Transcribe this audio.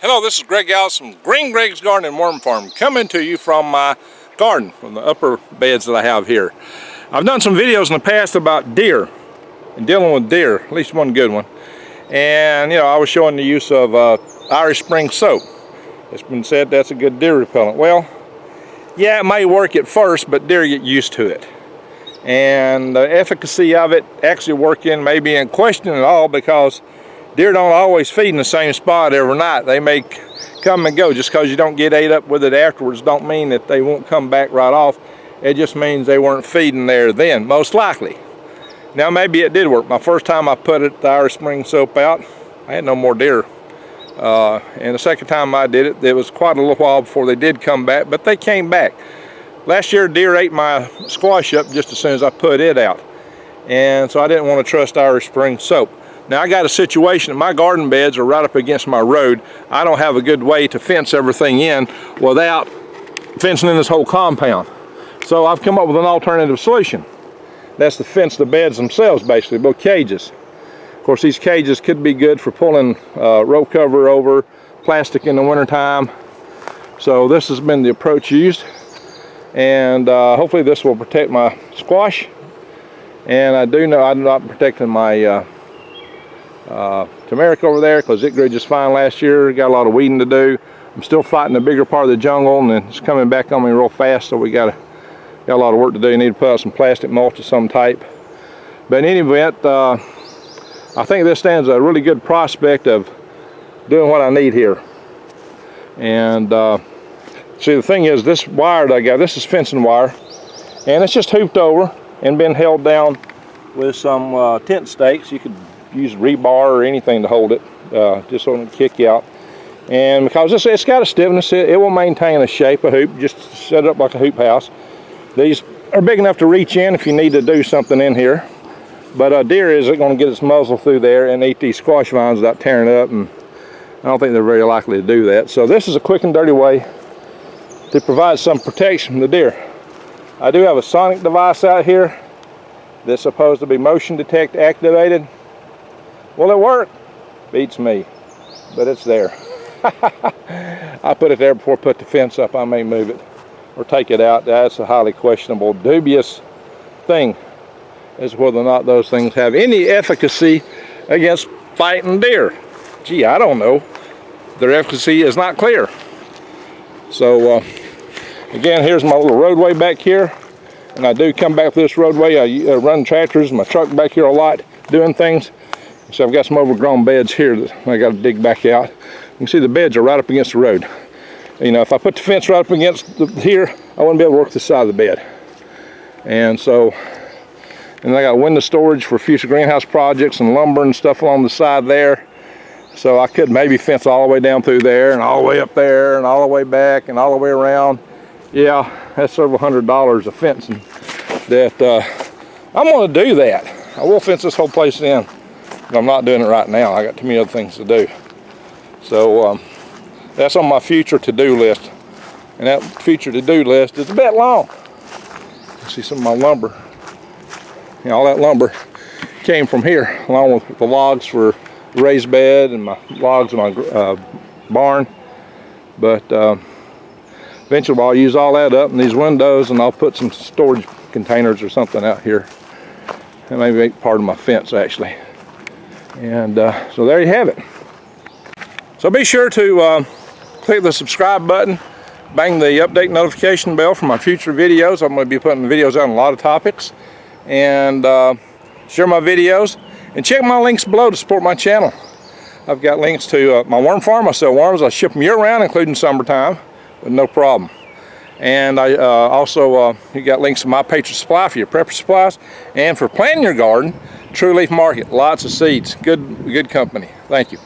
Hello, this is Greg Ellis from Green Greg's Garden and Worm Farm, coming to you from my garden, from the upper beds that I have here. I've done some videos in the past about deer and dealing with deer, at least one good one. And you know, I was showing the use of Irish Spring soap. It's been said that's a good deer repellent. Well, yeah, it may work at first, but deer get used to it. And the efficacy of it actually working may be in question at all, because deer don't always feed in the same spot every night. They may come and go. Just because you don't get ate up with it afterwards don't mean that they won't come back right off. It just means they weren't feeding there then, most likely. Now maybe it did work. My first time I put the Irish Spring soap out, I had no more deer. And the second time I did it, it was quite a little while before they did come back, but they came back. Last year deer ate my squash up just as soon as I put it out. And so I didn't want to trust Irish Spring soap. Now I got a situation that my garden beds are right up against my road. I don't have a good way to fence everything in without fencing in this whole compound. So I've come up with an alternative solution. That's to fence the beds themselves, basically, build cages. Of course, these cages could be good for pulling row cover over plastic in the wintertime. So this has been the approach used. And hopefully this will protect my squash. And I do know I'm not protecting my turmeric over there, because it grew just fine last year. Got a lot of weeding to do. I'm still fighting the bigger part of the jungle, and it's coming back on me real fast, so we got a lot of work to do. Need to put out some plastic mulch of some type. But in any event, I think this stands a really good prospect of doing what I need here. And see, the thing is, this wire that I got, this is fencing wire, and it's just hooped over and been held down with some tent stakes. You could use rebar or anything to hold it, just so it can kick out. And because it's got a stiffness, it will maintain a shape, a hoop, just set it up like a hoop house. These are big enough to reach in if you need to do something in here. But a deer isn't going to get its muzzle through there and eat these squash vines without tearing it up, and I don't think they're very likely to do that. So this is a quick and dirty way to provide some protection from the deer. I do have a sonic device out here that's supposed to be motion detect activated. Will it work? Beats me, but it's there. I put it there before I put the fence up. I may move it or take it out. That's a highly questionable, dubious thing, as to whether or not those things have any efficacy against fighting deer. Gee, I don't know. Their efficacy is not clear. So again, here's my little roadway back here, and I do come back through this roadway. I run tractors, my truck back here a lot, doing things. So I've got some overgrown beds here that I got to dig back out. You can see the beds are right up against the road. You know, if I put the fence right up against here, I wouldn't be able to work this side of the bed. And so, and I got window storage for future greenhouse projects and lumber and stuff along the side there. So I could maybe fence all the way down through there and all the way up there and all the way back and all the way around. Yeah, that's several $100s of fencing that I'm going to do that. I will fence this whole place in. But I'm not doing it right now. I got too many other things to do. So that's on my future to-do list. And that future to-do list is a bit long. You see some of my lumber. You know, all that lumber came from here, along with the logs for the raised bed and my logs in my barn. But eventually I'll use all that up in these windows, and I'll put some storage containers or something out here. That may make part of my fence, actually. And so there you have it. So be sure to click the subscribe button, bang the update notification bell for my future videos. I'm going to be putting videos out on a lot of topics. And share my videos. And check my links below to support my channel. I've got links to my worm farm. I sell worms. I ship them year-round, including summertime, with no problem. And I also, you got links to My Patriot Supply for your prepper supplies. And for planting your garden, True Leaf Market, lots of seeds, good company. Thank you.